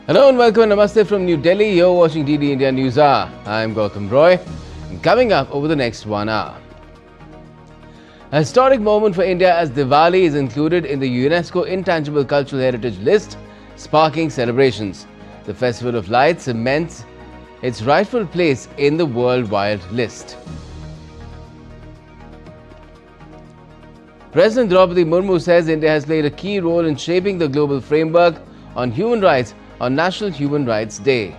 Hello and welcome and namaste from New Delhi. You're watching DD India News Hour. I'm Gautam Roy. Coming up over the next 1 hour. A historic moment for India as Diwali is included in the UNESCO Intangible Cultural Heritage List, sparking celebrations. The Festival of Lights cements its rightful place in the worldwide list. President Draupadi Murmu says India has played a key role in shaping the global framework on human rights on National Human Rights Day.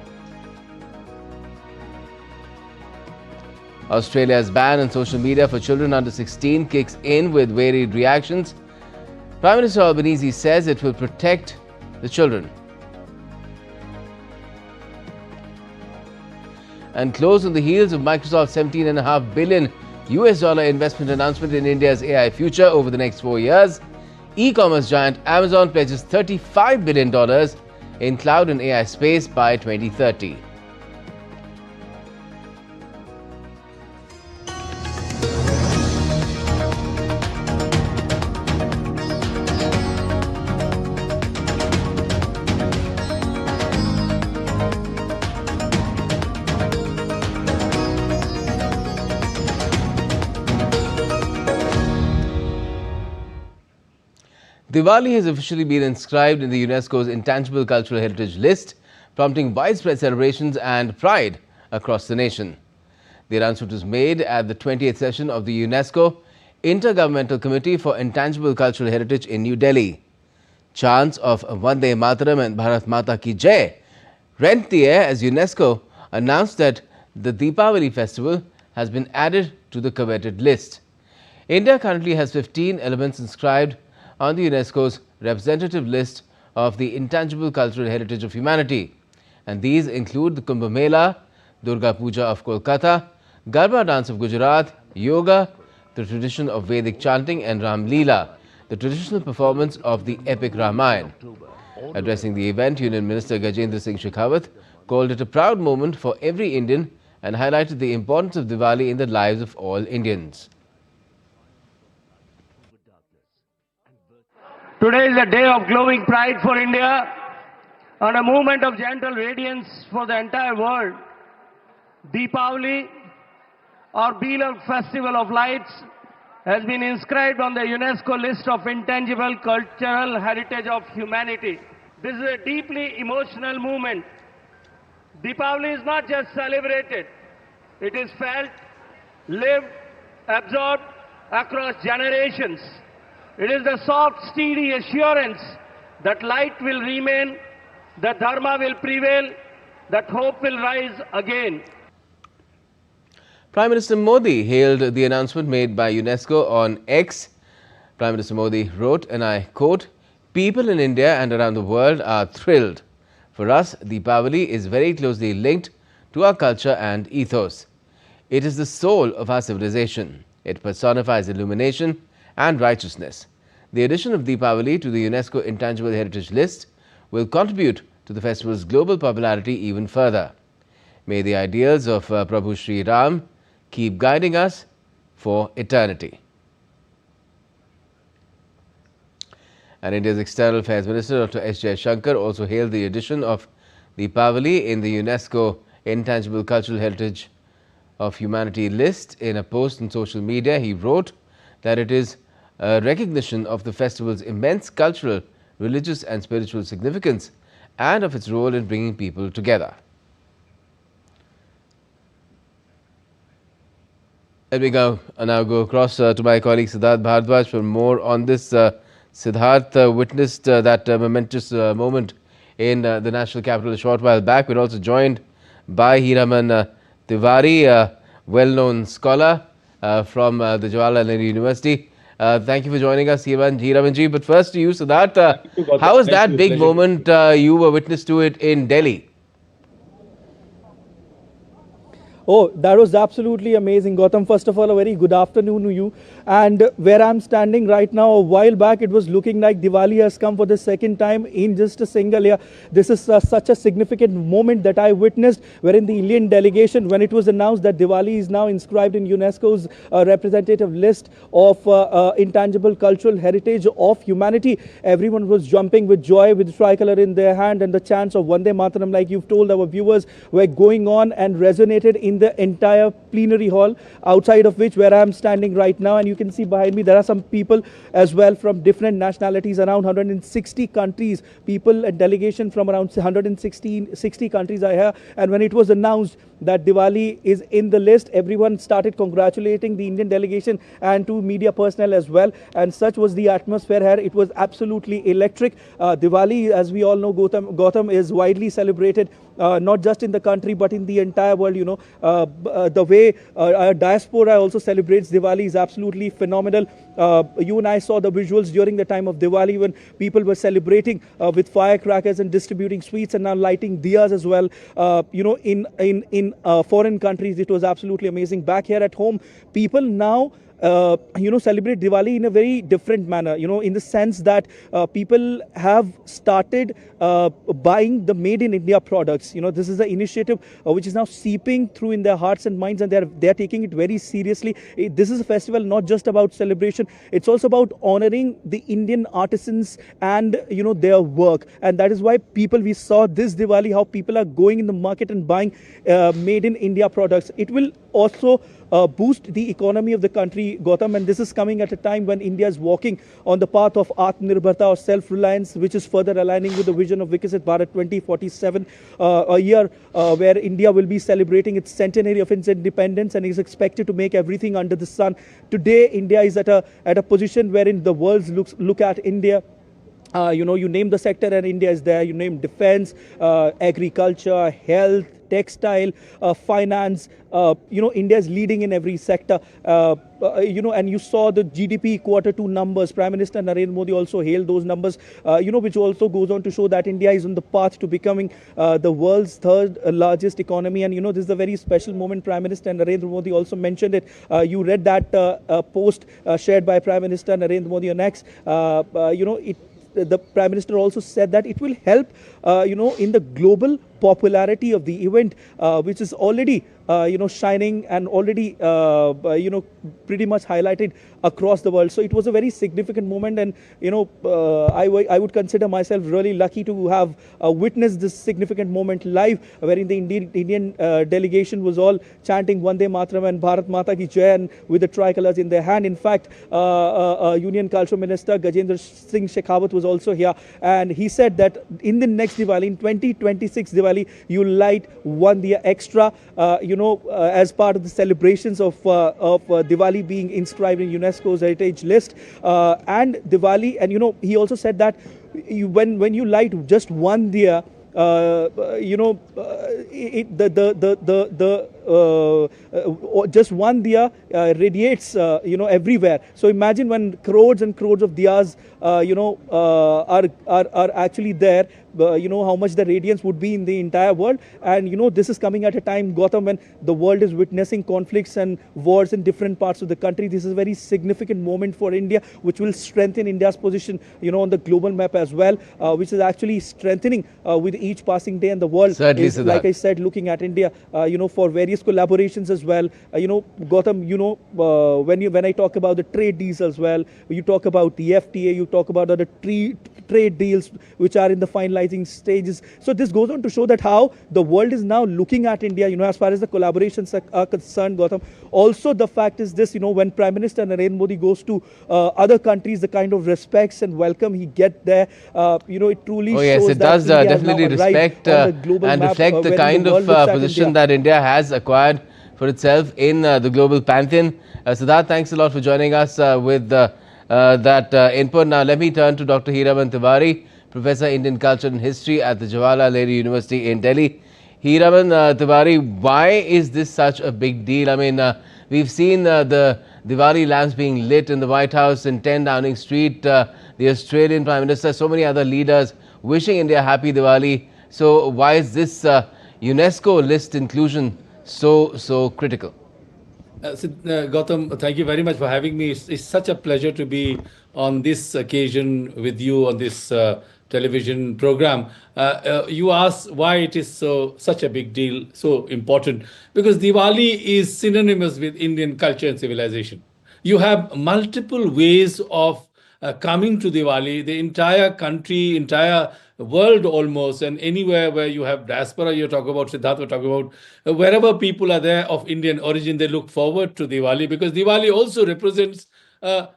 Australia's ban on social media for children under 16 kicks in with varied reactions. Prime Minister Albanese says it will protect the children. And close on the heels of Microsoft's $17.5 billion investment announcement in India's AI future over the next 4 years, e-commerce giant Amazon pledges $35 billion in cloud and AI space by 2030. Diwali has officially been inscribed in the UNESCO's Intangible Cultural Heritage List, prompting widespread celebrations and pride across the nation. The announcement was made at the 20th session of the UNESCO Intergovernmental Committee for Intangible Cultural Heritage in New Delhi. Chants of Vande Mataram and Bharat Mata Ki Jai rent the air as UNESCO announced that the Deepavali festival has been added to the coveted list. India currently has 15 elements inscribed on the UNESCO's representative list of the Intangible Cultural Heritage of Humanity. And these include the Kumbh Mela, Durga Puja of Kolkata, Garba dance of Gujarat, yoga, the tradition of Vedic chanting, and Ram Leela, the traditional performance of the epic Ramayana. Addressing the event, Union Minister Gajendra Singh Shekhawat called it a proud moment for every Indian and highlighted the importance of Diwali in the lives of all Indians. Today is a day of glowing pride for India and a moment of gentle radiance for the entire world. Deepavali, our beloved festival of lights, has been inscribed on the UNESCO list of intangible cultural heritage of humanity. This is a deeply emotional moment. Deepavali is not just celebrated, it is felt, lived, absorbed across generations. It is the soft, steady assurance that light will remain, that dharma will prevail, that hope will rise again. Prime Minister Modi hailed the announcement made by UNESCO on X. Prime Minister Modi wrote, and I quote, "People in India and around the world are thrilled. For us, Deepavali is very closely linked to our culture and ethos. It is the soul of our civilization. It personifies illumination and righteousness. The addition of Deepavali to the UNESCO Intangible Heritage List will contribute to the festival's global popularity even further. May the ideals of Prabhu Sri Ram keep guiding us for eternity." And India's External Affairs Minister Dr. S. Jaishankar also hailed the addition of Deepavali in the UNESCO Intangible Cultural Heritage of Humanity list. In a post on social media, he wrote that it is a recognition of the festival's immense cultural, religious and spiritual significance and of its role in bringing people together. Let me now go across to my colleague Siddharth Bhardwaj for more on this. Siddharth witnessed that momentous moment in the national capital a short while back. We're also joined by Hiraman Tiwari, a well-known scholar from the Jawaharlal Nehru University. Thank you for joining us, Hiramanji. But first to you, Siddharth, how was that big moment you were witness to it in Delhi? Oh, that was absolutely amazing, Gautam. First of all, a very good afternoon to you. And where I'm standing right now, a while back, it was looking like Diwali has come for the second time in just a single year. This is such a significant moment that I witnessed, wherein the Indian delegation, when it was announced that Diwali is now inscribed in UNESCO's representative list of intangible cultural heritage of humanity, everyone was jumping with joy with tricolor in their hand, and the chants of Vande Mataram, like you've told our viewers, were going on and resonated in the entire plenary hall, outside of which where I am standing right now, and you can see behind me there are some people as well from different nationalities, around 160 countries, people and delegation from around 160 countries are here. And when it was announced that Diwali is in the list, everyone started congratulating the Indian delegation and to media personnel as well, and such was the atmosphere here. It was absolutely electric. Diwali, as we all know, Gautam, is widely celebrated not just in the country but in the entire world. You know, the way our diaspora also celebrates Diwali is absolutely phenomenal. You and I saw the visuals during the time of Diwali when people were celebrating with firecrackers and distributing sweets, and now lighting diyas as well. You know, in foreign countries, it was absolutely amazing. Back here at home, people now you know, celebrate Diwali in a very different manner, you know, in the sense that people have started buying the made in India products. You know, this is the initiative which is now seeping through in their hearts and minds, and they're taking it very seriously. This is a festival not just about celebration, it's also about honoring the Indian artisans and, you know, their work. And that is why we saw this Diwali, how people are going in the market and buying made in India products. It will also boost the economy of the country, Gautam, and this is coming at a time when India is walking on the path of Atmanirbharta, or self-reliance, which is further aligning with the vision of Viksit Bharat 2047, a year where India will be celebrating its centenary of its independence and is expected to make everything under the sun. Today, India is at a position wherein the world look at India. You know, you name the sector and India is there. You name defense, agriculture, health, textile, finance. You know, India is leading in every sector. You know, and you saw the GDP Q2 numbers. Prime Minister Narendra Modi also hailed those numbers, you know, which also goes on to show that India is on the path to becoming the world's third largest economy. And, you know, this is a very special moment. Prime Minister Narendra Modi also mentioned it. You read that post shared by Prime Minister Narendra Modi on X. You know, the Prime Minister also said that it will help, you know, in the global popularity of the event, which is already, you know, shining and already, you know, pretty much highlighted across the world. So it was a very significant moment, and, you know, I would consider myself really lucky to have witnessed this significant moment live, wherein the Indian delegation was all chanting Vande Mataram and Bharat Mata Ki Jai, and with the tricolors in their hand. In fact, Union Culture Minister Gajendra Singh Shekhawat was also here, and he said that in the next Diwali, in 2026 Diwali, you light one diya extra, you know, as part of the celebrations of Diwali being inscribed in UNESCO's heritage list. And Diwali, and, you know, he also said that when you light just one diya, you know, just one diya radiates, you know, everywhere. So imagine when crores and crores of diyas, you know, are actually there. You know how much the radiance would be in the entire world. And, you know, this is coming at a time, Gautam, when the world is witnessing conflicts and wars in different parts of the country. This is a very significant moment for India, which will strengthen India's position, you know, on the global map as well, which is actually strengthening with each passing day. And the world is, like I said, looking at India, you know, for various collaborations as well. You know, Gautam, you know, when I talk about the trade deals as well, you talk about the FTA, you talk about other trade deals which are in the finalizing stages. So this goes on to show that how the world is now looking at India, you know, as far as the collaborations are concerned, Gautam. Also, the fact is this, you know, when Prime Minister Narendra Modi goes to other countries, the kind of respects and welcome he gets there, you know, it truly shows yes, it that does definitely respect and reflect the kind of position that India has acquired for itself in the global pantheon. Siddharth, thanks a lot for joining us with that input. Now, let me turn to Dr. Hiraman Tiwari, Professor Indian Culture and History at the Jawaharlal Nehru University in Delhi. Hiraman Tiwari, why is this such a big deal? I mean, we've seen the Diwali lamps being lit in the White House, in 10 Downing Street, the Australian Prime Minister, so many other leaders wishing India happy Diwali. So why is this UNESCO list inclusion so critical? Gautam, thank you very much for having me. It's such a pleasure to be on this occasion with you on this television program. You asked why it is such a big deal, so important. Because Diwali is synonymous with Indian culture and civilization. You have multiple ways of coming to Diwali. The entire country, entire world almost, and anywhere where you have diaspora, you talk about Siddharth, we're talking about wherever people are there of Indian origin, they look forward to Diwali, because Diwali also represents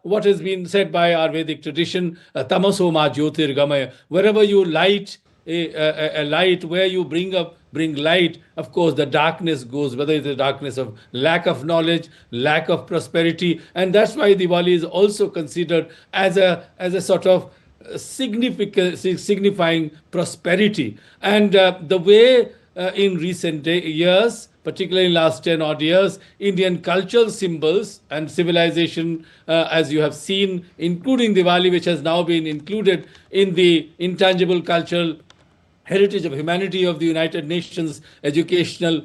what has been said by our Vedic tradition, tamaso ma jyotirgamaya. Wherever you light a light, where you bring light, of course the darkness goes, whether it's the darkness of lack of knowledge, lack of prosperity. And that's why Diwali is also considered as a sort of signifying prosperity. And the way in recent years, particularly in last 10 odd years, Indian cultural symbols and civilization, as you have seen, including Diwali, which has now been included in the intangible cultural heritage of humanity of the United Nations Educational,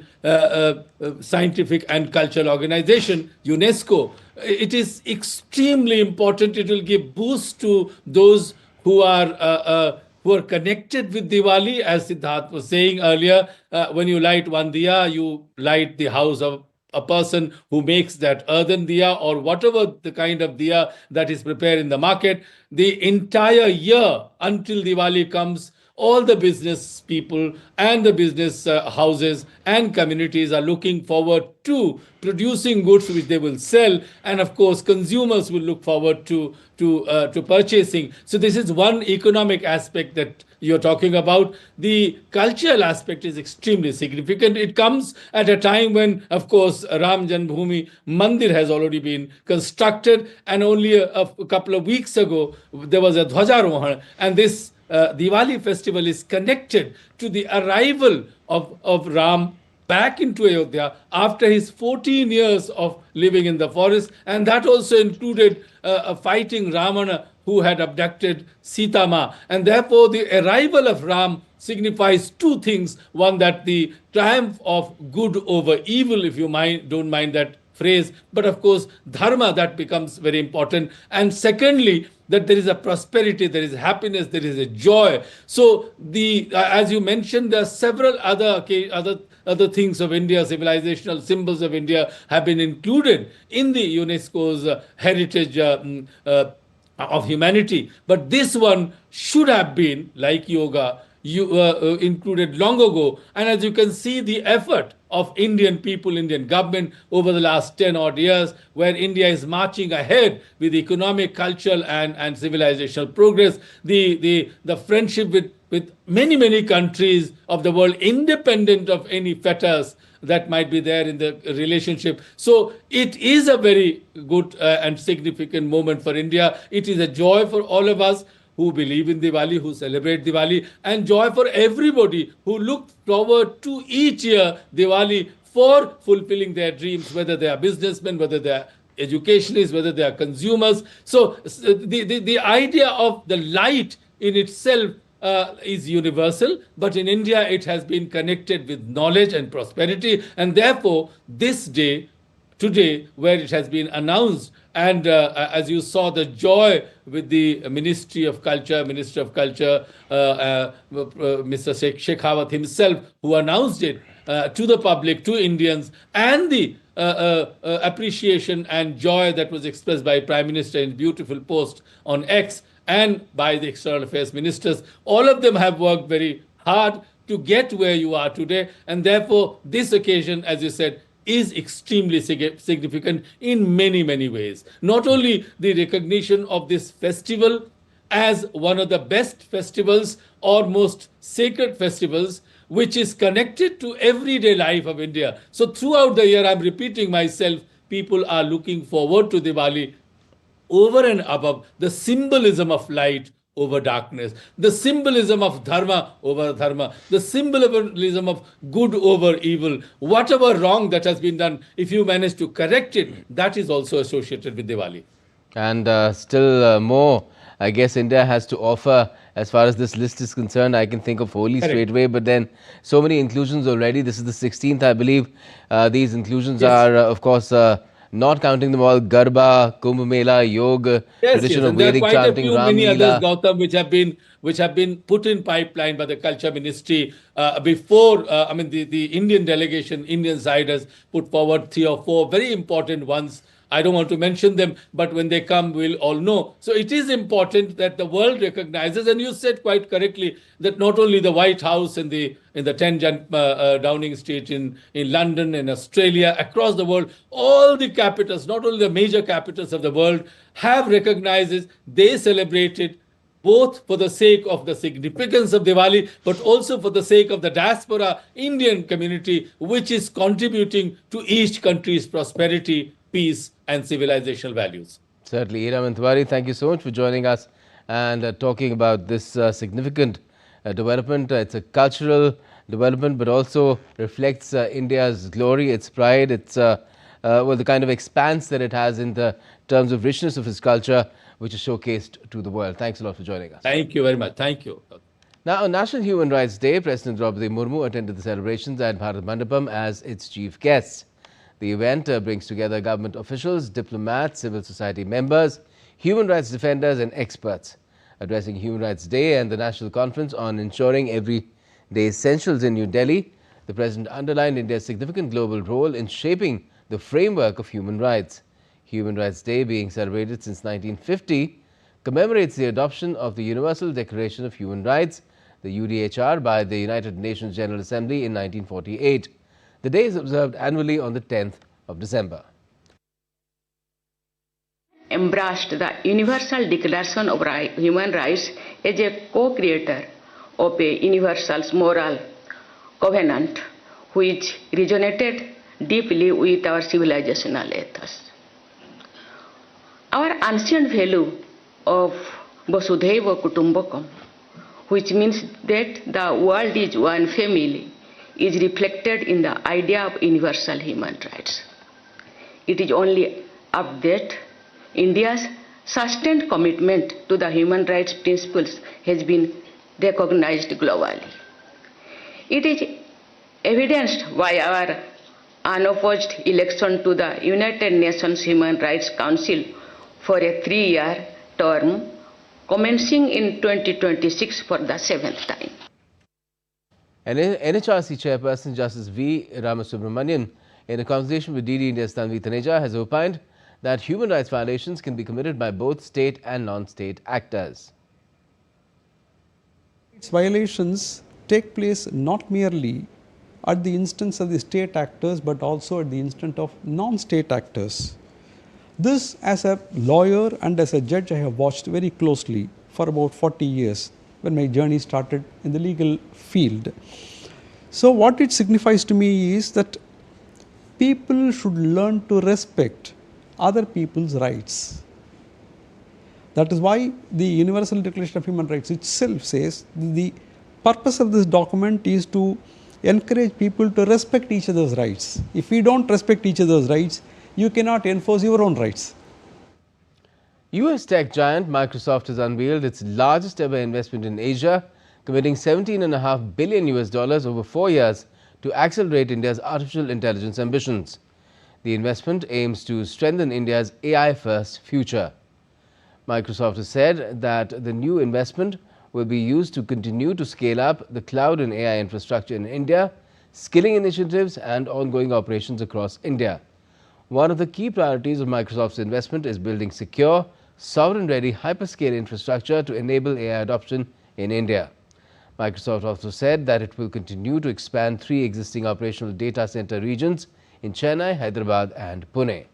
Scientific and Cultural Organization, UNESCO. It is extremely important. It will give boost to those who are connected with Diwali. As Siddharth was saying earlier, when you light one diya, you light the house of a person who makes that earthen diya or whatever the kind of diya that is prepared in the market. The entire year until Diwali comes, all the business people and the business houses and communities are looking forward to producing goods which they will sell, and of course consumers will look forward to purchasing. So this is one economic aspect that you're talking about. The cultural aspect is extremely significant. It comes at a time when, of course, Ram Janmabhoomi Mandir has already been constructed, and only a couple of weeks ago there was a Dhwajarohan, and this Diwali festival is connected to the arrival of Ram back into Ayodhya after his 14 years of living in the forest. And that also included fighting Ravana, who had abducted Sita Ma. And therefore the arrival of Ram signifies two things. One, that the triumph of good over evil, if you don't mind that phrase, but of course dharma, that becomes very important. And secondly, that there is a prosperity, there is happiness, there is a joy. So as you mentioned, there are several other things of India, civilizational symbols of India have been included in the UNESCO's heritage of humanity. But this one should have been, like yoga, included long ago. And as you can see, the effort of Indian people, Indian government over the last 10 odd years, where India is marching ahead with economic, cultural and civilizational progress, the friendship with many countries of the world, independent of any fetters that might be there in the relationship. So it is a very good and significant moment for India. It is a joy for all of us who believe in Diwali, who celebrate Diwali, and joy for everybody who look forward to each year Diwali for fulfilling their dreams, whether they are businessmen, whether they are educationists, whether they are consumers. So the idea of the light in itself is universal, but in India it has been connected with knowledge and prosperity, and therefore this day, today, where it has been announced, and as you saw, the joy with the Minister of Culture, Mr. Shekhawat himself, who announced it to the public, to Indians, and the appreciation and joy that was expressed by Prime Minister in beautiful post on X, and by the External Affairs Ministers. All of them have worked very hard to get where you are today, and therefore this occasion, as you said, is extremely significant in many ways. Not only the recognition of this festival as one of the best festivals or most sacred festivals, which is connected to everyday life of India. So throughout the year, I'm repeating myself, people are looking forward to Diwali over and above the symbolism of light over darkness, the symbolism of dharma over dharma, the symbolism of good over evil. Whatever wrong that has been done, if you manage to correct it, that is also associated with Diwali. And still more I guess India has to offer, as far as this list is concerned. I can think of Holi straight away, but then so many inclusions already. This is the 16th, I believe. These inclusions are, of course, not counting them all: Garba, Kumbh Mela, Yoga, tradition of and there are Vedic quite chanting, a few Ram many others, Leela. Gautam, which have been put in pipeline by the Culture Ministry before. I mean, the Indian delegation, Indian side has put forward 3 or 4 very important ones. I don't want to mention them, but when they come, we'll all know. So it is important that the world recognizes, and you said quite correctly that not only the White House in the 10 Downing Street in London, in Australia, across the world, all the capitals, not only the major capitals of the world, have recognized it. They celebrate it both for the sake of the significance of Diwali, but also for the sake of the diaspora Indian community, which is contributing to each country's prosperity, peace, and civilizational values. Certainly. Hiram Tiwari, thank you so much for joining us and talking about this significant development. It's a cultural development, but also reflects India's glory, its pride, its well, the kind of expanse that it has in the terms of richness of its culture, which is showcased to the world. Thanks a lot for joining us. Thank you very much. Thank you. Now, on National Human Rights Day, President Draupadi Murmu attended the celebrations at Bharat Mandapam as its chief guest. The event brings together government officials, diplomats, civil society members, human rights defenders and experts. Addressing Human Rights Day and the National Conference on Ensuring Everyday Essentials in New Delhi, the President underlined India's significant global role in shaping the framework of human rights. Human Rights Day, being celebrated since 1950, commemorates the adoption of the Universal Declaration of Human Rights, the UDHR, by the United Nations General Assembly in 1948. The day is observed annually on the 10th of December. Embraced the Universal Declaration of Human Rights as a co-creator of a universal moral covenant which resonated deeply with our civilizational ethos. Our ancient value of Vasudhaiva Kutumbakam, which means that the world is one family, is reflected in the idea of universal human rights. It is only up that India's sustained commitment to the human rights principles has been recognized globally. It is evidenced by our unopposed election to the United Nations Human Rights Council for a 3-year term, commencing in 2026 for the 7th time. And NHRC Chairperson Justice V. Ramasubramanian, in a conversation with DD India's Tanvi Taneja, has opined that human rights violations can be committed by both state and non-state actors. Its violations take place not merely at the instance of the state actors, but also at the instance of non-state actors. This, as a lawyer and as a judge, I have watched very closely for about 40 years when my journey started in the legal field. So what it signifies to me is that people should learn to respect other people's rights. That is why the Universal Declaration of Human Rights itself says the purpose of this document is to encourage people to respect each other's rights. If we don't respect each other's rights, you cannot enforce your own rights. US tech giant Microsoft has unveiled its largest ever investment in Asia, committing $17.5 billion over 4 years to accelerate India's artificial intelligence ambitions. The investment aims to strengthen India's AI-first future. Microsoft has said that the new investment will be used to continue to scale up the cloud and AI infrastructure in India, skilling initiatives and ongoing operations across India. One of the key priorities of Microsoft's investment is building secure, sovereign-ready hyperscale infrastructure to enable AI adoption in India. Microsoft also said that it will continue to expand 3 existing operational data center regions in Chennai, Hyderabad and Pune.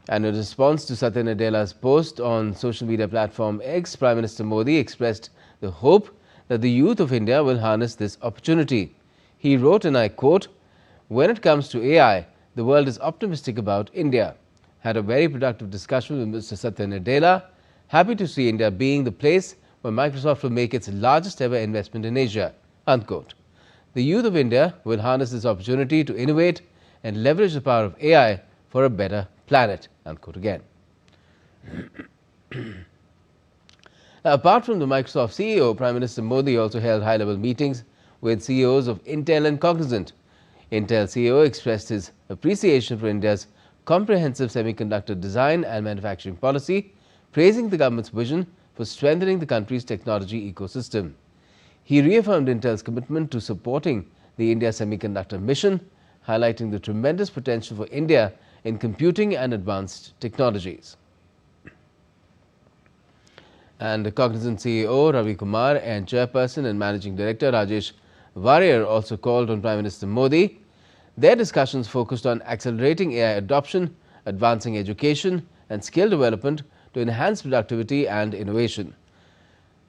And in response to Satya Nadella's post on social media platform X, Prime Minister Modi expressed the hope that the youth of India will harness this opportunity. He wrote, and I quote, "When it comes to AI, the world is optimistic about India. Had a very productive discussion with Mr. Satya Nadella. Happy to see India being the place where Microsoft will make its largest ever investment in Asia." Unquote. The youth of India will harness this opportunity to innovate and leverage the power of AI for a better planet. Unquote again. Now, apart from the Microsoft CEO, Prime Minister Modi also held high-level meetings with CEOs of Intel and Cognizant. Intel CEO expressed his appreciation for India's comprehensive semiconductor design and manufacturing policy, praising the government's vision for strengthening the country's technology ecosystem. He reaffirmed Intel's commitment to supporting the India Semiconductor Mission, highlighting the tremendous potential for India in computing and advanced technologies. And the Cognizant CEO Ravi Kumar and Chairperson and Managing Director Rajesh Warrier also called on Prime Minister Modi. Their discussions focused on accelerating AI adoption, advancing education and skill development to enhance productivity and innovation.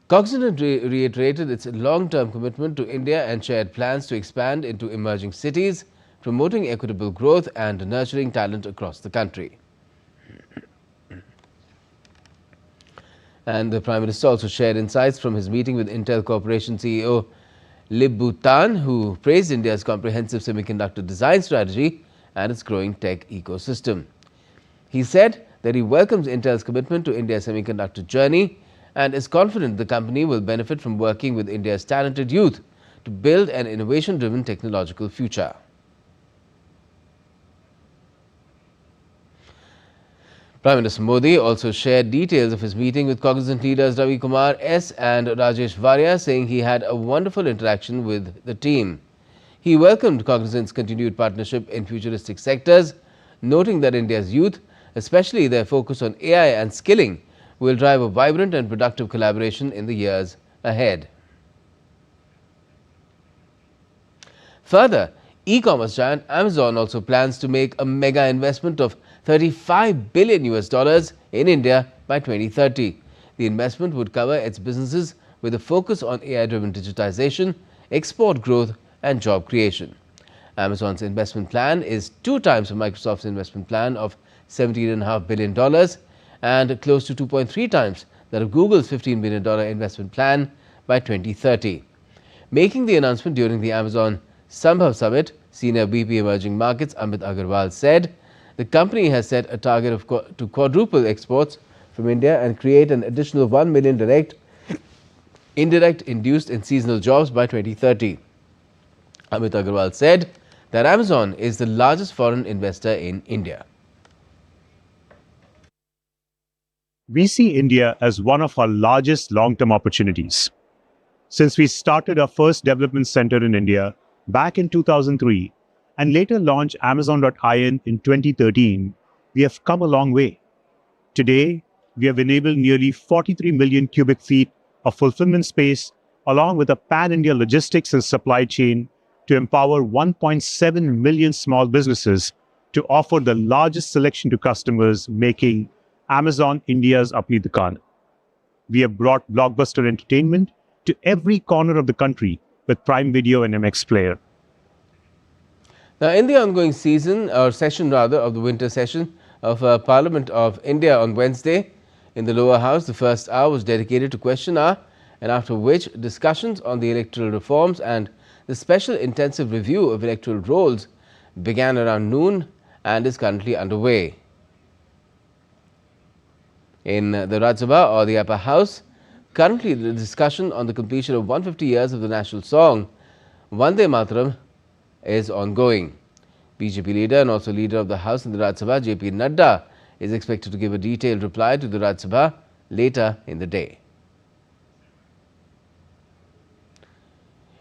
Cognizant reiterated its long-term commitment to India and shared plans to expand into emerging cities, promoting equitable growth and nurturing talent across the country. And the Prime Minister also shared insights from his meeting with Intel Corporation CEO Lip-Bu Tan, who praised India's comprehensive semiconductor design strategy and its growing tech ecosystem. He said that he welcomes Intel's commitment to India's semiconductor journey and is confident the company will benefit from working with India's talented youth to build an innovation-driven technological future. Prime Minister Modi also shared details of his meeting with Cognizant leaders Ravi Kumar S. and Rajesh Warrier, saying he had a wonderful interaction with the team. He welcomed Cognizant's continued partnership in futuristic sectors, noting that India's youth, especially their focus on AI and skilling, will drive a vibrant and productive collaboration in the years ahead. Further, e-commerce giant Amazon also plans to make a mega investment of $35 billion in India by 2030. The investment would cover its businesses with a focus on AI-driven digitization, export growth and job creation. Amazon's investment plan is 2 times Microsoft's investment plan of $17.5 billion and close to 2.3 times that of Google's $15 billion investment plan by 2030. Making the announcement during the Amazon Sambhav Summit, Senior VP Emerging Markets Amit Agarwal said the company has set a target to quadruple exports from India and create an additional 1 million direct, indirect, induced and seasonal jobs by 2030. Amit Agarwal said that Amazon is the largest foreign investor in India. We see India as one of our largest long-term opportunities. Since we started our first development center in India back in 2003 and later launched Amazon.in in 2013, we have come a long way. Today, we have enabled nearly 43 million cubic feet of fulfillment space along with a pan-India logistics and supply chain to empower 1.7 million small businesses to offer the largest selection to customers, making Amazon India's Apni Dukaan. We have brought blockbuster entertainment to every corner of the country with Prime Video and MX Player. Now, in the ongoing session of the winter session of Parliament of India on Wednesday, in the lower house, the first hour was dedicated to question hour, and after which discussions on the electoral reforms and the special intensive review of electoral rolls began around noon and is currently underway. In the Rajya Sabha or the upper house, currently the discussion on the completion of 150 years of the national song Vande Mataram is ongoing. BJP leader and also leader of the House in the Rajya Sabha, JP Nadda, is expected to give a detailed reply to the Rajya Sabha later in the day.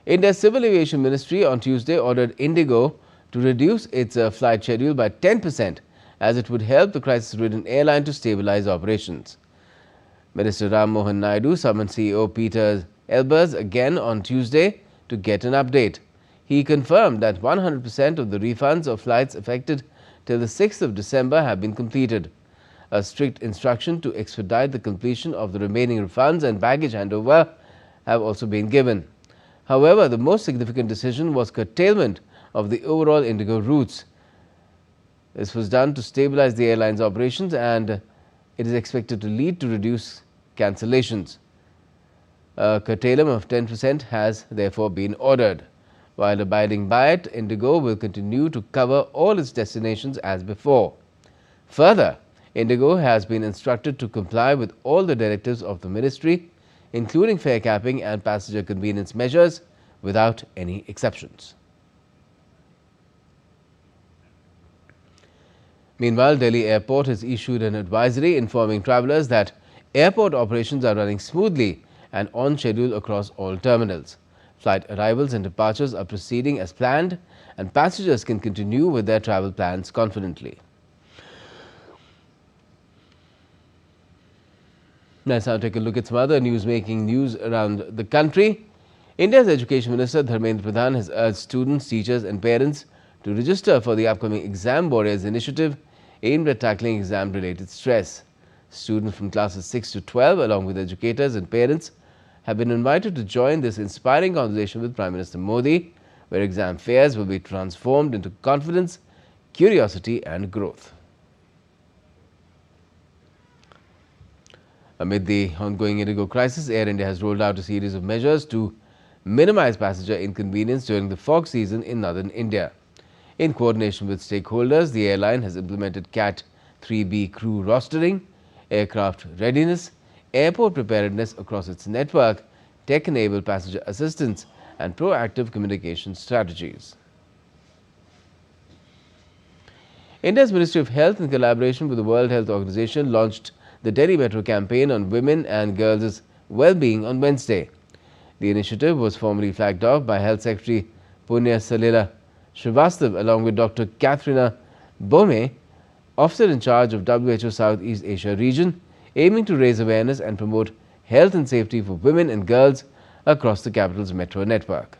India's Civil Aviation Ministry on Tuesday ordered Indigo to reduce its flight schedule by 10%, as it would help the crisis-ridden airline to stabilize operations. Minister Ram Mohan Naidu summoned CEO Peter Elbers again on Tuesday to get an update. He confirmed that 100% of the refunds of flights affected till the 6th of December have been completed. A strict instruction to expedite the completion of the remaining refunds and baggage handover have also been given. However, the most significant decision was curtailment of the overall Indigo routes. This was done to stabilize the airline's operations, and it is expected to lead to reduced cancellations. A curtailment of 10% has therefore been ordered. While abiding by it, Indigo will continue to cover all its destinations as before. Further, Indigo has been instructed to comply with all the directives of the ministry, including fare capping and passenger convenience measures, without any exceptions. Meanwhile, Delhi Airport has issued an advisory informing travellers that airport operations are running smoothly and on schedule across all terminals. Flight arrivals and departures are proceeding as planned, and passengers can continue with their travel plans confidently. Let's now take a look at some other news-making news around the country. India's Education Minister Dharmendra Pradhan has urged students, teachers and parents to register for the upcoming Exam Warriors initiative aimed at tackling exam-related stress. Students from classes 6 to 12, along with educators and parents, have been invited to join this inspiring conversation with Prime Minister Modi, where exam fears will be transformed into confidence, curiosity and growth. Amid the ongoing Indigo crisis, Air India has rolled out a series of measures to minimize passenger inconvenience during the fog season in northern India. In coordination with stakeholders, the airline has implemented CAT 3B crew rostering, aircraft readiness, airport preparedness across its network, tech-enabled passenger assistance and proactive communication strategies. India's Ministry of Health, in collaboration with the World Health Organization, launched the Delhi Metro campaign on women and girls' well-being on Wednesday. The initiative was formally flagged off by Health Secretary Punya Salila Srivastav along with Dr. Katharina Bome, officer in charge of WHO Southeast Asia region, aiming to raise awareness and promote health and safety for women and girls across the capital's metro network.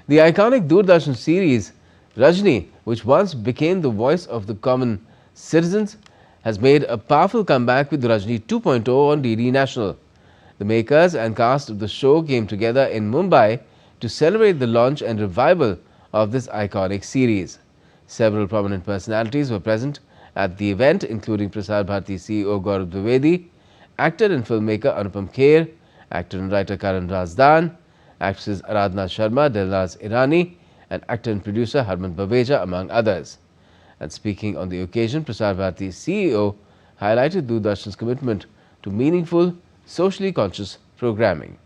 The iconic Doordarshan series Rajni, which once became the voice of the common citizens, has made a powerful comeback with Rajni 2.0 on DD National. The makers and cast of the show came together in Mumbai to celebrate the launch and revival of this iconic series. Several prominent personalities were present at the event, including Prasar Bharati CEO Gaurav Dwivedi, actor and filmmaker Anupam Kher, actor and writer Karan Razdan, actresses Aradhana Sharma, Dilnaz Irani, and actor and producer Harman Baweja, among others. And speaking on the occasion, Prasar Bharati's CEO highlighted Doordarshan's commitment to meaningful, socially conscious programming.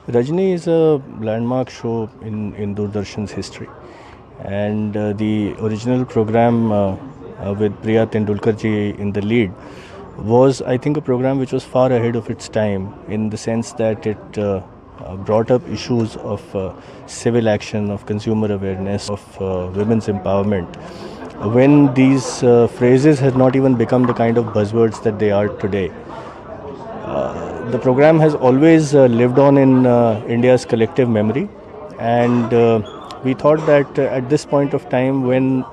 Rajni is a landmark show in Doordarshan's history, and the original program with Priya Tendulkar ji in the lead was, I think, a program which was far ahead of its time, in the sense that it brought up issues of civil action, of consumer awareness, of women's empowerment, when these phrases had not even become the kind of buzzwords that they are today. The program has always lived on in India's collective memory, and we thought that at this point of time, when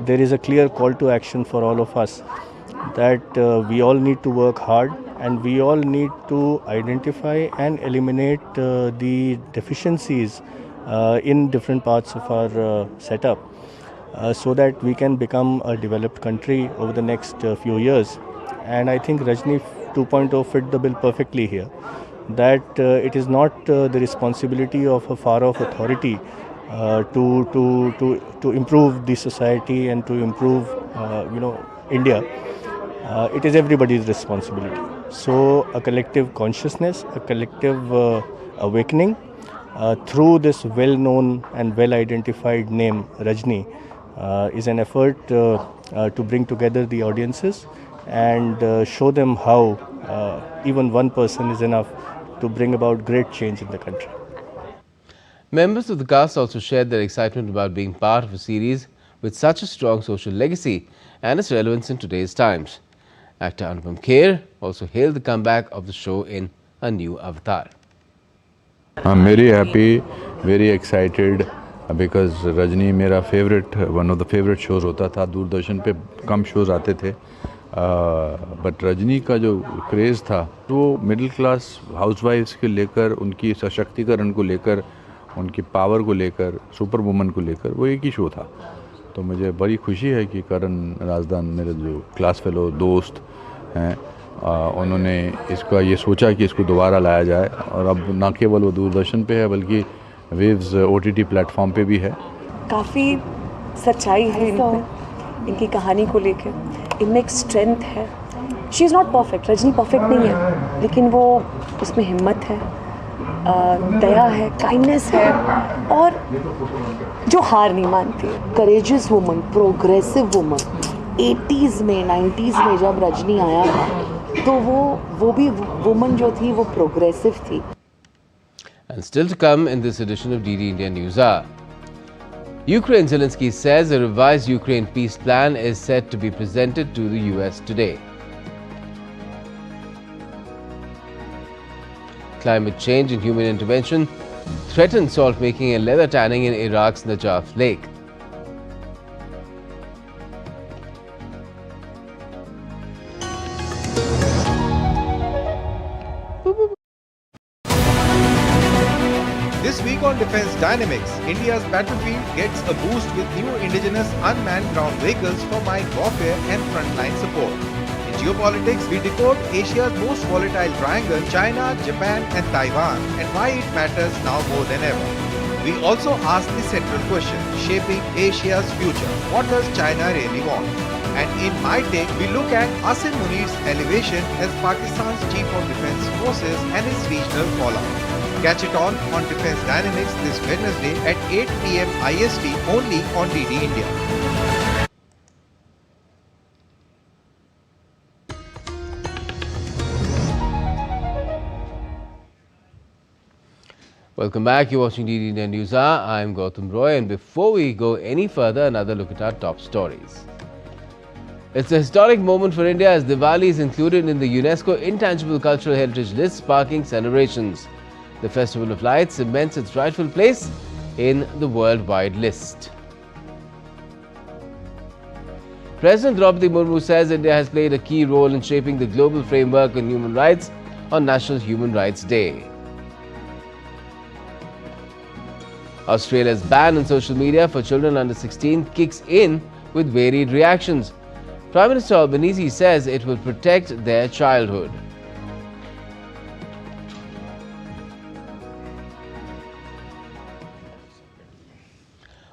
there is a clear call to action for all of us, that we all need to work hard and we all need to identify and eliminate the deficiencies in different parts of our setup, so that we can become a developed country over the next few years. And I think Rajni 2.0 fit the bill perfectly here, that it is not the responsibility of a far-off authority to improve the society and to improve India. It is everybody's responsibility. So a collective consciousness, a collective awakening through this well-known and well-identified name Rajni is an effort to bring together the audiences and show them how even one person is enough to bring about great change in the country. Members of the cast also shared their excitement about being part of a series with such a strong social legacy and its relevance in today's times. Actor Anupam Kher also hailed the comeback of the show in a new avatar. I'm very happy, very excited, because Rajni मेरा favorite, one of the favorite shows होता था. दूरदर्शन पे कम shows आते थे, but Rajni का जो craze था वो middle class housewives के लेकर, उनकी सशक्तिकरण को लेकर, उनकी power को लेकर, super woman को लेकर, वो एक ही show था. तो मुझे बड़ी खुशी है कि करण राजदान, मेरे जो क्लास फेलो दोस्त हैं, उन्होंने इसका ये सोचा कि इसको दोबारा लाया जाए और अब ना केवल वो दूरदर्शन पे है बल्कि वेव्स OTT प्लेटफॉर्म पे भी है। काफ़ी सच्चाई है इनमें, इनकी कहानी को लेकर, इनमें एक स्ट्रेंथ है। She is not perfect, Rajni perfect नहीं है, लेकिन वो उसमें हिम्मत है, दया है, काइंडनेस है और जो हार नहीं मानती। Courageous woman, progressive woman. 80s में 90s में जब रजनी आया था तो वो भी वुमन जो थी वो प्रोग्रेसिव थी। And still to come in this edition of DD India News Hour. Ukraine Zelensky says a revised Ukraine peace plan is set to be presented to the US today. Climate change and human intervention threaten salt making and leather tanning in Iraq's Najaf Lake. This week on Defense Dynamics, India's battlefield gets a boost with new indigenous unmanned ground vehicles for mine warfare and frontline support. In geopolitics, we decode Asia's most volatile triangle, China, Japan and Taiwan, and why it matters now more than ever. We also ask the central question, shaping Asia's future. What does China really want? And in My Take, we look at Asim Munir's elevation as Pakistan's Chief of Defence Forces and his regional fallout. Catch it all on Defense Dynamics this Wednesday at 8 PM IST only on DD India. Welcome back. You're watching DD India News Hour. I'm Gautam Roy, and before we go any further, another look at our top stories. It's a historic moment for India as Diwali is included in the UNESCO Intangible Cultural Heritage list, sparking celebrations. The Festival of Lights cements its rightful place in the worldwide list. President Draupadi Murmu says India has played a key role in shaping the global framework on human rights on National Human Rights Day. Australia's ban on social media for children under 16 kicks in with varied reactions. Prime Minister Albanese says it will protect their childhood.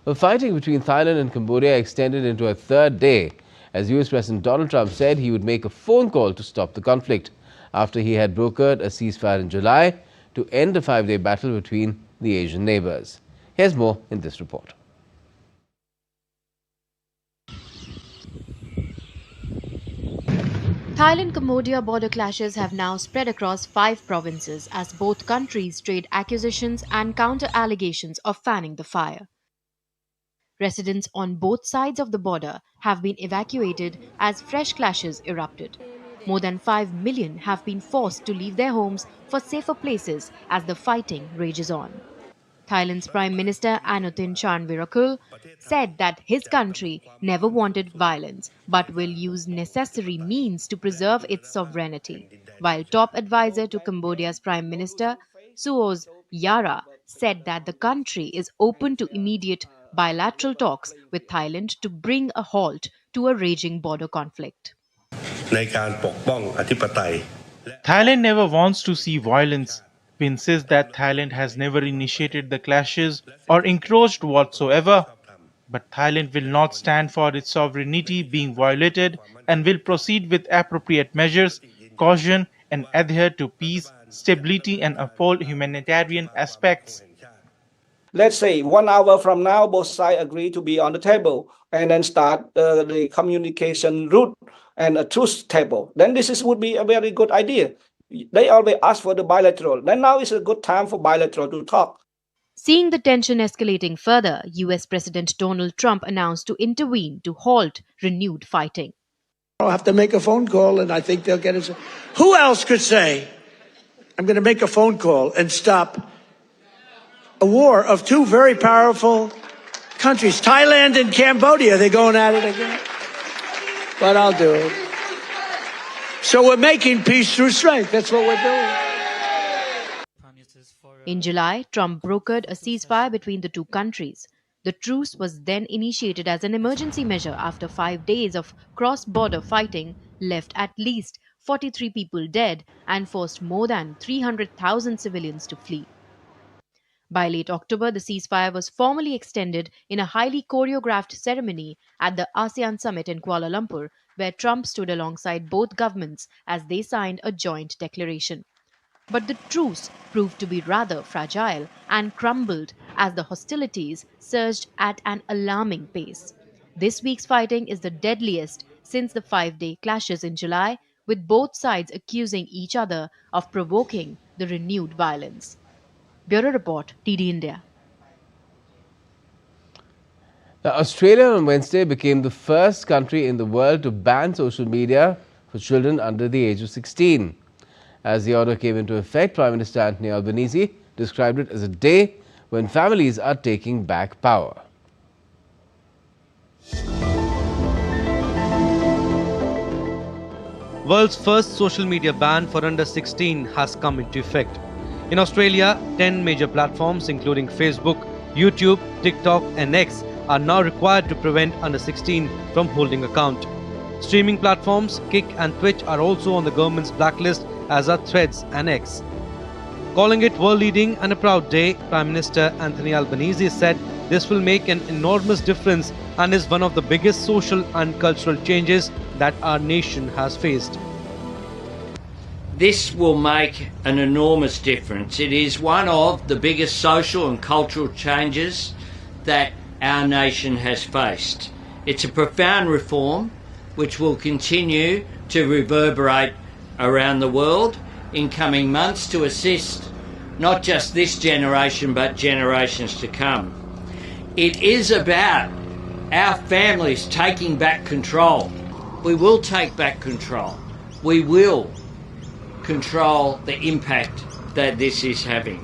The fighting between Thailand and Cambodia extended into a third day as US President Donald Trump said he would make a phone call to stop the conflict after he had brokered a ceasefire in July to end a 5-day battle between the Asian neighbors. Here's more in this report. Thailand-Cambodia border clashes have now spread across 5 provinces as both countries trade accusations and counter-allegations of fanning the fire. Residents on both sides of the border have been evacuated as fresh clashes erupted. More than 5 million have been forced to leave their homes for safer places as the fighting rages on. Thailand's Prime Minister Anutin Charnvirakul said that his country never wanted violence but will use necessary means to preserve its sovereignty, while top advisor to Cambodia's Prime Minister Suos Yara said that the country is open to immediate bilateral talks with Thailand to bring a halt to a raging border conflict. Thailand never wants to see violence. We insist that Thailand has never initiated the clashes or encroached whatsoever. But Thailand will not stand for its sovereignty being violated and will proceed with appropriate measures, caution, and adhere to peace, stability, and uphold humanitarian aspects. Let's say 1 hour from now, both sides agree to be on the table and then start the communication route and a truce table. Then would be a very good idea. They always ask for the bilateral. Then now is a good time for bilateral to talk. Seeing the tension escalating further, US President Donald Trump announced to intervene to halt renewed fighting. I'll have to make a phone call and I think they'll get it. Who else could say, I'm going to make a phone call and stop a war of 2 very powerful countries, Thailand and Cambodia? They're going at it again. But I'll do it. So we're making peace through strength. That's what we're doing. In July, Trump brokered a ceasefire between the two countries. The truce was then initiated as an emergency measure after 5 days of cross-border fighting left at least 43 people dead, and forced more than 300,000 civilians to flee. By late October, the ceasefire was formally extended in a highly choreographed ceremony at the ASEAN summit in Kuala Lumpur, where Trump stood alongside both governments as they signed a joint declaration. But the truce proved to be rather fragile and crumbled as the hostilities surged at an alarming pace. This week's fighting is the deadliest since the 5-day clashes in July, with both sides accusing each other of provoking the renewed violence. Bureau Report, TD India. Now, Australia on Wednesday became the first country in the world to ban social media for children under the age of 16. As the order came into effect, Prime Minister Anthony Albanese described it as a day when families are taking back power. World's first social media ban for under 16 has come into effect. In Australia, 10 major platforms including Facebook, YouTube, TikTok and X are now required to prevent under 16 from holding account. Streaming platforms Kick and Twitch are also on the government's blacklist, as are Threads and X. Calling it world-leading and a proud day, Prime Minister Anthony Albanese said this will make an enormous difference and is one of the biggest social and cultural changes that our nation has faced. This will make an enormous difference. It is one of the biggest social and cultural changes that our nation has faced. It's a profound reform which will continue to reverberate around the world in coming months to assist not just this generation but generations to come. It is about our families taking back control. We will take back control. We will control the impact that this is having.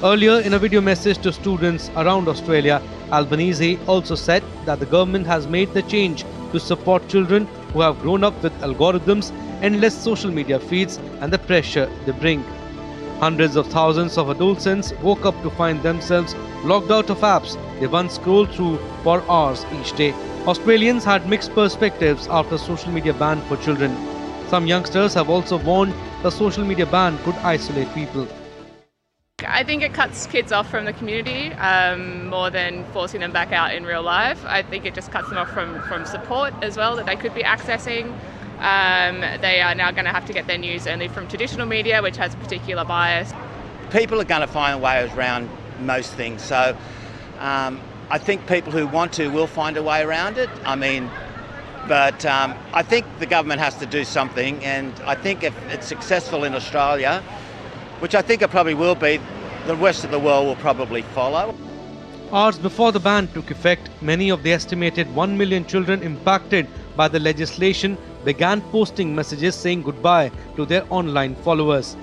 Earlier, in a video message to students around Australia, Albanese also said that the government has made the change to support children who have grown up with algorithms, endless social media feeds and the pressure they bring. Hundreds of thousands of adolescents woke up to find themselves logged out of apps they once scrolled through for hours each day. Australians had mixed perspectives after social media ban for children. Some youngsters have also warned the social media ban could isolate people. I think it cuts kids off from the community more than forcing them back out in real life. I think it just cuts them off from support as well that they could be accessing. They are now going to have to get their news only from traditional media, which has a particular bias. People are going to find ways around most things. So I think people who want to will find a way around it. But I think the government has to do something, and I think if it's successful in Australia, which I think it probably will be, the rest of the world will probably follow. Hours before the ban took effect, many of the estimated 1 million children impacted by the legislation began posting messages saying goodbye to their online followers.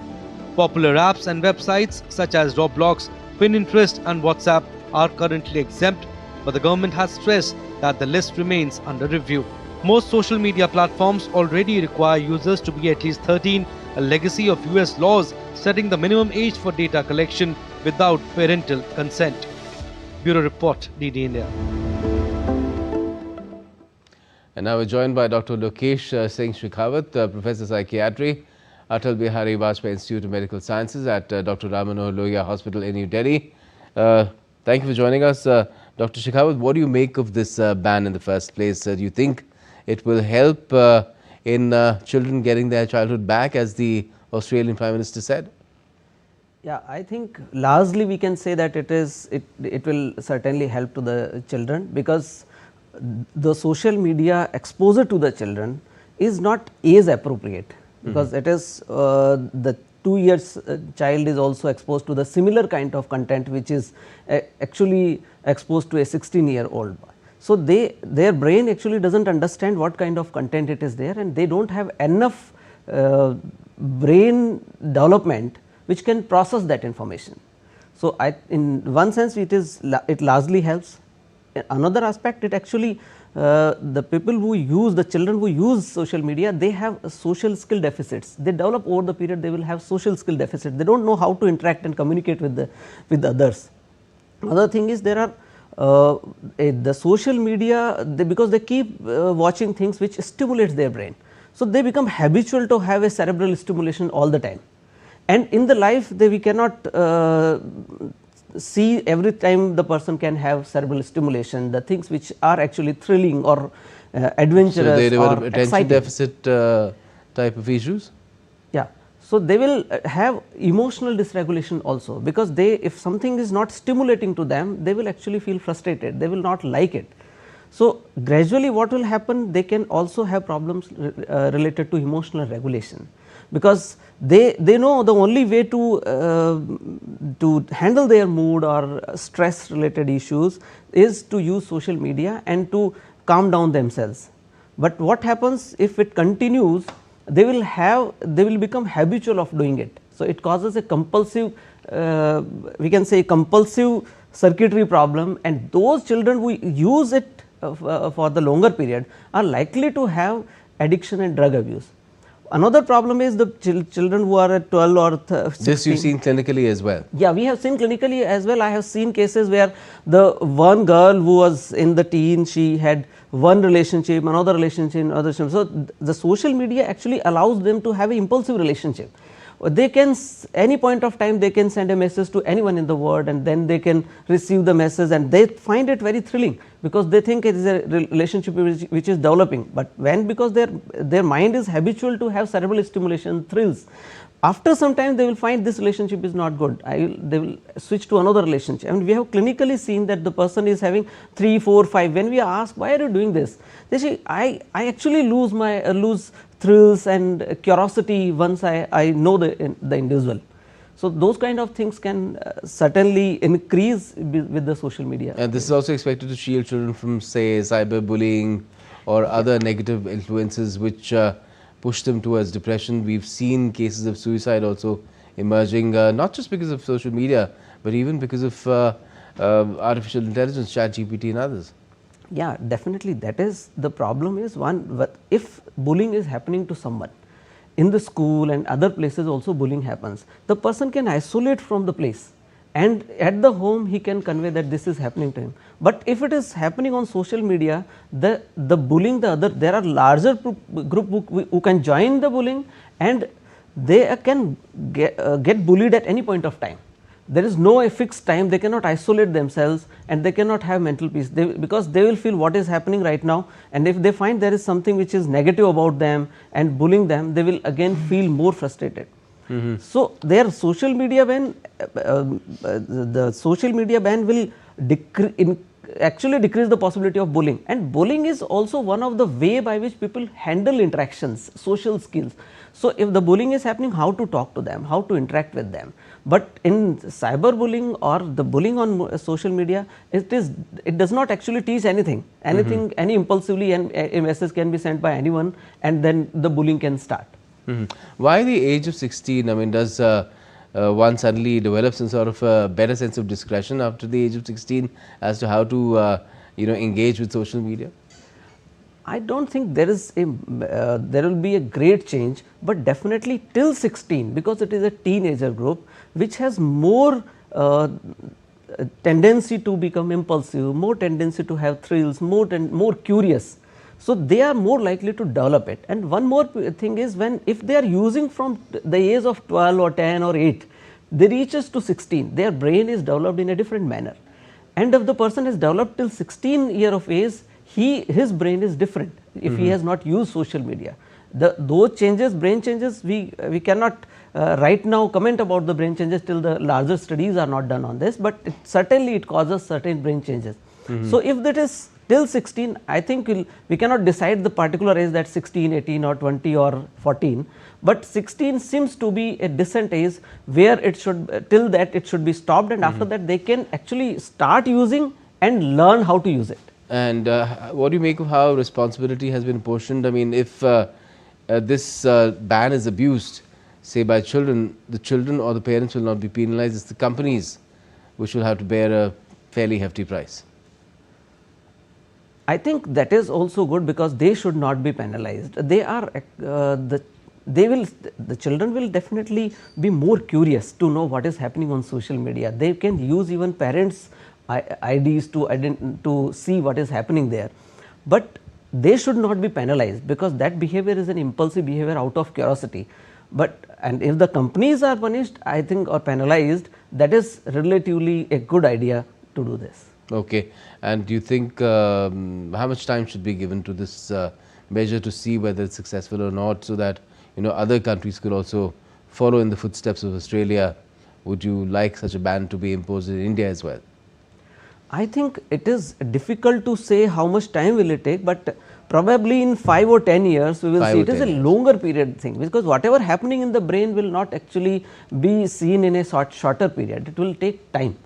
Popular apps and websites such as Roblox, Pinterest and WhatsApp are currently exempt, but the government has stressed that the list remains under review. Most social media platforms already require users to be at least 13, a legacy of US laws setting the minimum age for data collection without parental consent. Bureau Report, DD India. And now we're joined by Dr. Lokesh Singh Shekhawat, Professor Psychiatry, Atal Bihari Vajpayee Institute of Medical Sciences at Dr. Ram Manohar Lohia Hospital in New Delhi. Thank you for joining us. Dr. Shekhawat, what do you make of this ban in the first place? Do you think it will help in children getting their childhood back, as the Australian Prime Minister said? Yeah, I think largely we can say that it will certainly help to the children, because the social media exposure to the children is not age appropriate, because it is the 2 years child is also exposed to the similar kind of content which is actually exposed to a 16-year-old boy. So their brain actually does not understand what kind of content it is there, and they do not have enough brain development which can process that information. So in one sense it largely helps. Another aspect, it actually the people who use, the children who use social media, they have social skill deficits. They develop over the period, they will have social skill deficits. They do not know how to interact and communicate with others. Another thing is there are the social media, because they keep watching things which stimulates their brain. So, they become habitual to have a cerebral stimulation all the time, and in the life we cannot see every time the person can have cerebral stimulation, the things which are actually thrilling or adventurous. So they develop or attention exciting. deficit type of issues? Yeah. So, they will have emotional dysregulation also, because they, if something is not stimulating to them, they will actually feel frustrated, they will not like it. So, gradually what will happen, they can also have problems related to emotional regulation, because they know the only way to handle their mood or stress related issues is to use social media and to calm down themselves. But what happens if it continues, they will become habitual of doing it. So, it causes a compulsive, we can say compulsive circuitry problem, and those children who use it for the longer period are likely to have addiction and drug abuse. Another problem is the children who are at 12 or 16. This you have seen clinically as well? Yeah, we have seen clinically as well. I have seen cases where the one girl who was in the teen, she had one relationship, another relationship, another relationship. So, the social media actually allows them to have an impulsive relationship. They can, any point of time they can send a message to anyone in the world, and then they can receive the message, and they find it very thrilling, because they think it is a relationship which is developing. But when, because their mind is habitual to have cerebral stimulation, thrills, after some time they will find this relationship is not good, they will switch to another relationship. And we have clinically seen that the person is having 3, 4, 5. When we ask, why are you doing this, they say, I actually lose thrills and curiosity once I know the individual. So, those kind of things can certainly increase with the social media. And this is also expected to shield children from, say, cyberbullying or other negative influences which push them towards depression. We have seen cases of suicide also emerging, not just because of social media, but even because of artificial intelligence, ChatGPT and others. Yeah, definitely, that is the problem. Is one, if bullying is happening to someone in the school and other places also bullying happens, the person can isolate from the place, and at the home he can convey that this is happening to him. But if it is happening on social media, the bullying, there are larger group who can join the bullying, and they can get bullied at any point of time. There is no fixed time, they cannot isolate themselves, and they cannot have mental peace, because they will feel what is happening right now, and if they find there is something which is negative about them and bullying them, they will again feel more frustrated. So, their social media ban, the social media ban will actually decrease the possibility of bullying, and bullying is also one of the way by which people handle interactions, social skills. So, if the bullying is happening, how to talk to them, how to interact with them. But in cyberbullying or the bullying on social media, it does not actually teach anything, any impulsively, and a message can be sent by anyone, and then the bullying can start. Why the age of 16? I mean, does one suddenly develop some sort of a better sense of discretion after the age of 16 as to how to engage with social media? I do not think there will be a great change, but definitely till 16, because it is a teenager group which has more tendency to become impulsive, more tendency to have thrills, more curious. So, they are more likely to develop it. And one more thing is, if they are using from the age of 12 or 10 or 8, they reaches to 16, their brain is developed in a different manner. And if the person has developed till 16 year of age, his brain is different if he has not used social media. Those changes, brain changes, we cannot right now comment about the brain changes till the larger studies are not done on this, but certainly it causes certain brain changes. So, if that is till 16, I think we cannot decide the particular age, that 16, 18 or 20 or 14, but 16 seems to be a decent age where it should, till that it should be stopped, and after that they can actually start using and learn how to use it. And what do you make of how responsibility has been apportioned? I mean, if this ban is abused, say by children, the children or the parents will not be penalized, it's the companies which will have to bear a fairly hefty price. I think that is also good, because they should not be penalized. They are the children will definitely be more curious to know what is happening on social media. They can use even parents' IDs to see what is happening there. But they should not be penalized, because that behavior is an impulsive behavior out of curiosity. But and if the companies are punished, I think, or penalized, that is relatively a good idea to do this. Okay. And do you think how much time should be given to this measure to see whether it's successful or not, so that other countries could also follow in the footsteps of Australia? Would you like such a ban to be imposed in India as well? I think it is difficult to say how much time will it take, but probably in 5 or 10 years we will see. It is a longer period thing, because whatever happening in the brain will not actually be seen in a shorter period. It will take time.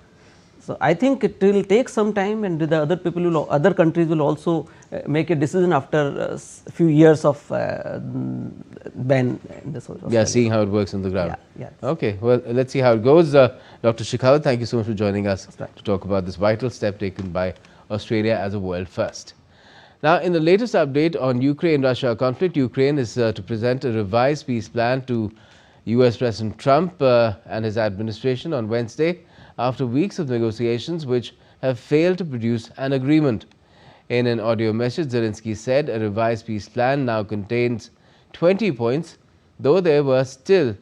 So I think it will take some time, and the other countries will also make a decision after a few years of ban in the social. Yeah, seeing how it works on the ground. Yeah. Okay, well, let's see how it goes. Dr. Shekhawat, thank you so much for joining us to talk about this vital step taken by Australia as a world first. Now, in the latest update on Ukraine-Russia conflict, Ukraine is to present a revised peace plan to US President Trump and his administration on Wednesday, after weeks of negotiations which have failed to produce an agreement. In an audio message, Zelensky said a revised peace plan now contains 20 points, though there was still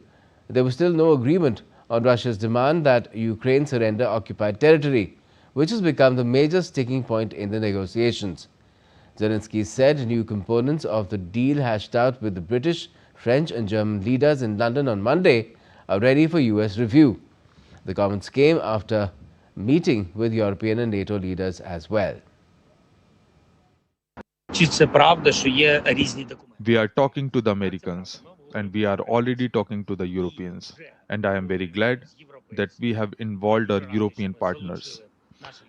no agreement on Russia's demand that Ukraine surrender occupied territory, which has become the major sticking point in the negotiations. Zelensky said new components of the deal hashed out with the British, French and German leaders in London on Monday are ready for US review. The comments came after meeting with European and NATO leaders as well. We are talking to the Americans, and we are already talking to the Europeans, and I am very glad that we have involved our European partners.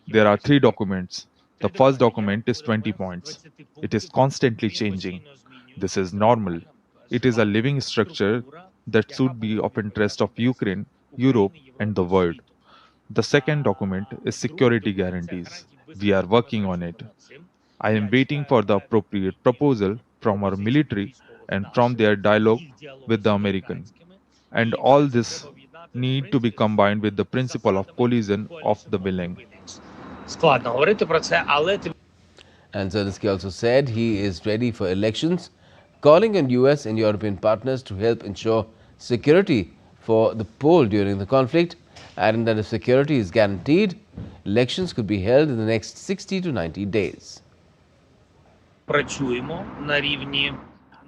There are 3 documents. The first document is 20 points. It is constantly changing. This is normal. It is a living structure that should be of interest of Ukraine, Europe and the world. The second document is security guarantees. We are working on it. I am waiting for the appropriate proposal from our military and from their dialogue with the American. And all this need to be combined with the principle of collision of the willing. And Zelensky also said he is ready for elections, calling on US and European partners to help ensure security for the poll during the conflict, adding that if security is guaranteed, elections could be held in the next 60 to 90 days. I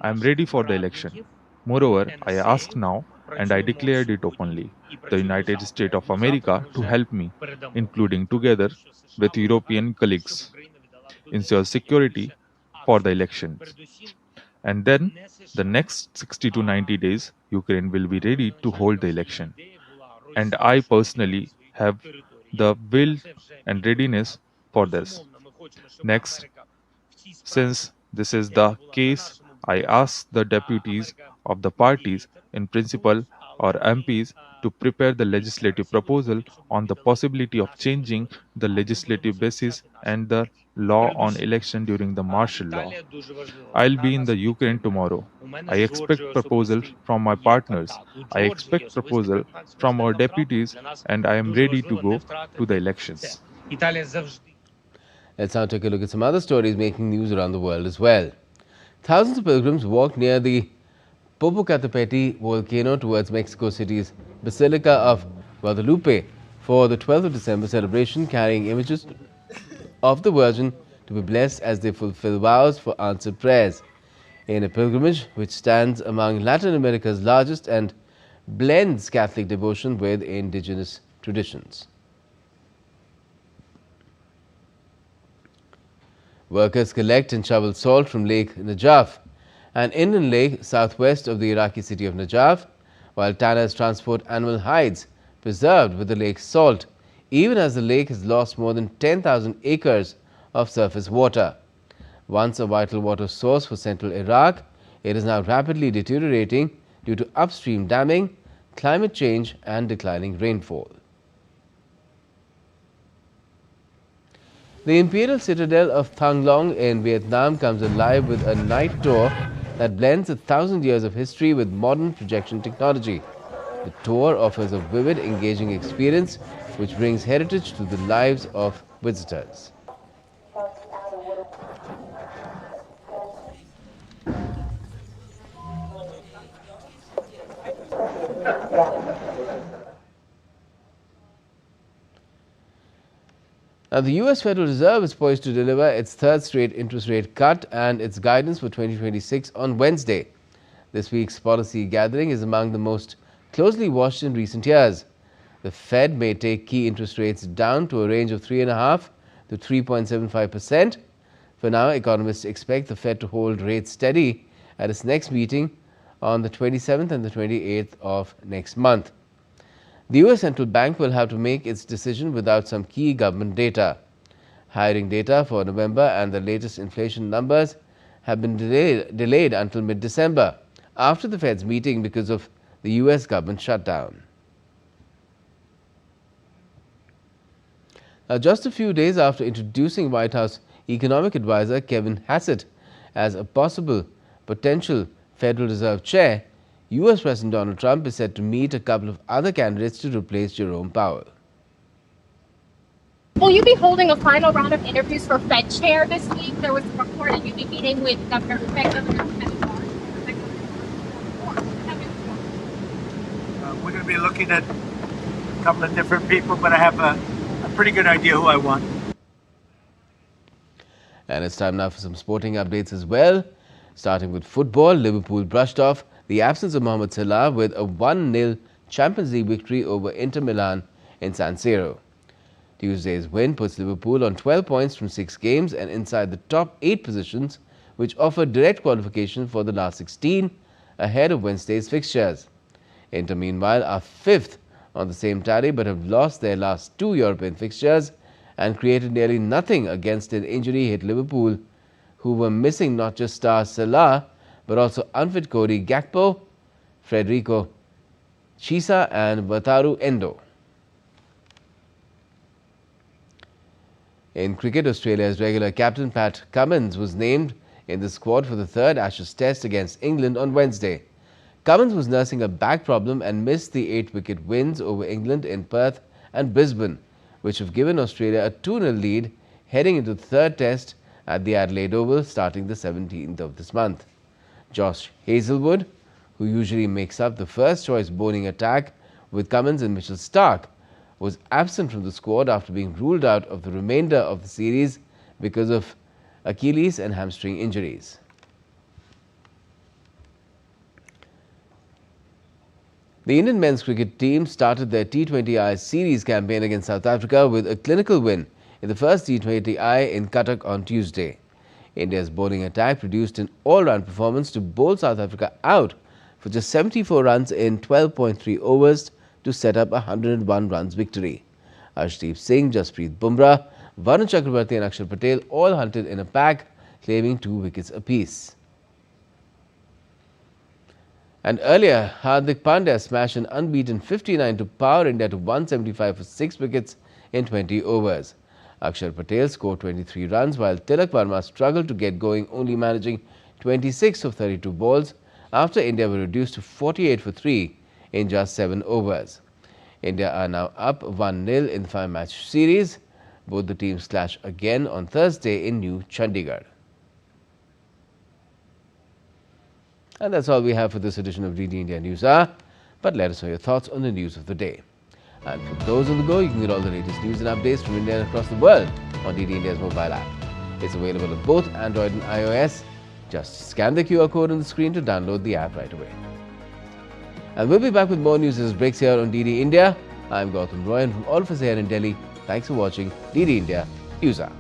am ready for the election. Moreover, I ask now, and I declared it openly, the United States of America to help me, including together with European colleagues, ensure security for the elections. And then, the next 60 to 90 days, Ukraine will be ready to hold the election. And I personally have the will and readiness for this. Next, since this is the case, I ask the deputies of the parties in principle or MPs to prepare the legislative proposal on the possibility of changing the legislative basis and the law on election during the martial law. I'll be in the Ukraine tomorrow. I expect proposals from my partners. I expect proposal from our deputies, and I am ready to go to the elections. Let's now take a look at some other stories making news around the world as well. Thousands of pilgrims walked near the Popocatépetl volcano towards Mexico City's Basilica of Guadalupe for the 12th of December celebration, carrying images of the Virgin to be blessed as they fulfill vows for answered prayers. In a pilgrimage which stands among Latin America's largest and blends Catholic devotion with indigenous traditions. Workers collect and shovel salt from Lake Najaf, an inland lake southwest of the Iraqi city of Najaf, while tanners transport animal hides preserved with the lake's salt, even as the lake has lost more than 10,000 acres of surface water. Once a vital water source for central Iraq, it is now rapidly deteriorating due to upstream damming, climate change and declining rainfall. The imperial citadel of Thang Long in Vietnam comes alive with a night tour that blends 1,000 years of history with modern projection technology. The tour offers a vivid, engaging experience which brings heritage to the lives of visitors. Now, the US Federal Reserve is poised to deliver its third straight interest rate cut and its guidance for 2026 on Wednesday. This week's policy gathering is among the most closely watched in recent years. The Fed may take key interest rates down to a range of 3.5% to 3.75%. For now, economists expect the Fed to hold rates steady at its next meeting on the 27th and the 28th of next month. The US Central Bank will have to make its decision without some key government data. Hiring data for November and the latest inflation numbers have been delayed until mid-December, after the Fed's meeting because of the US government shutdown. Now, just a few days after introducing White House economic advisor Kevin Hassett as a potential Federal Reserve chair, US President Donald Trump is set to meet a couple of other candidates to replace Jerome Powell. Will you be holding a final round of interviews for Fed chair this week? There was a report that you'd be meeting with Governor We're going to be looking at a couple of different people, but I have a pretty good idea who I want. And it's time now for some sporting updates as well. Starting with football, Liverpool brushed off the absence of Mohamed Salah with a 1-0 Champions League victory over Inter Milan in San Siro. Tuesday's win puts Liverpool on 12 points from 6 games and inside the top 8 positions, which offer direct qualification for the last 16 ahead of Wednesday's fixtures. Inter, meanwhile, are 5th on the same tally but have lost their last 2 European fixtures and created nearly nothing against an injury-hit Liverpool, who were missing not just star Salah but also unfit Cody Gakpo, Federico Chiesa and Wataru Endo. In cricket, Australia's regular captain Pat Cummins was named in the squad for the third Ashes Test against England on Wednesday. Cummins was nursing a back problem and missed the 8-wicket wins over England in Perth and Brisbane, which have given Australia a 2-0 lead heading into the third Test at the Adelaide Oval starting the 17th of this month. Josh Hazlewood, who usually makes up the first-choice bowling attack with Cummins and Mitchell Starc, was absent from the squad after being ruled out of the remainder of the series because of Achilles and hamstring injuries. The Indian men's cricket team started their T20I series campaign against South Africa with a clinical win in the first T20I in Cuttack on Tuesday. India's bowling attack produced an all-round performance to bowl South Africa out for just 74 runs in 12.3 overs to set up a 101 runs victory. Arshdeep Singh, Jasprit Bumrah, Varun Chakrabarti and Akshar Patel all hunted in a pack, claiming 2 wickets apiece. And earlier, Hardik Pandya smashed an unbeaten 59 to power India to 175 for 6 wickets in 20 overs. Akshar Patel scored 23 runs while Tilak Varma struggled to get going, only managing 26 of 32 balls after India were reduced to 48 for 3 in just 7 overs. India are now up 1-0 in the 5-match series. Both the teams clash again on Thursday in New Chandigarh. And that's all we have for this edition of DD India News Hour. But let us know your thoughts on the news of the day. And for those on the go, you can get all the latest news and updates from India and across the world on DD India's mobile app. It's available on both Android and iOS. Just scan the QR code on the screen to download the app right away. And we'll be back with more news as it breaks here on DD India. I'm Gautam Roy, and from all of us here in Delhi, thanks for watching DD India News Hour.